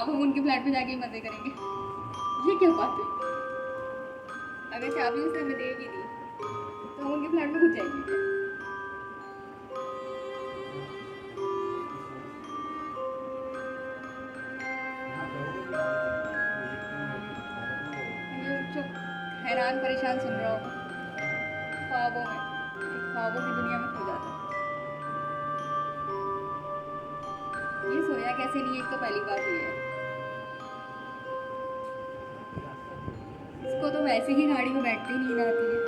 अब हम उनके फ्लैट में जाके ही मजे करेंगे। ये क्या बात है? अगर चाबी उसने हमें दे भी दी तो हम उनके फ्लैट में घुस जाएंगे क्या? ये जो हैरान परेशान सुन रहा हो ख्वाबों में, ख्वाबों की दुनिया में खो जाता है। ये सोया कैसे नहीं, एक तो पहली बात ये है। इसको तो वैसे ही गाड़ी में बैठते ही नींद आती है।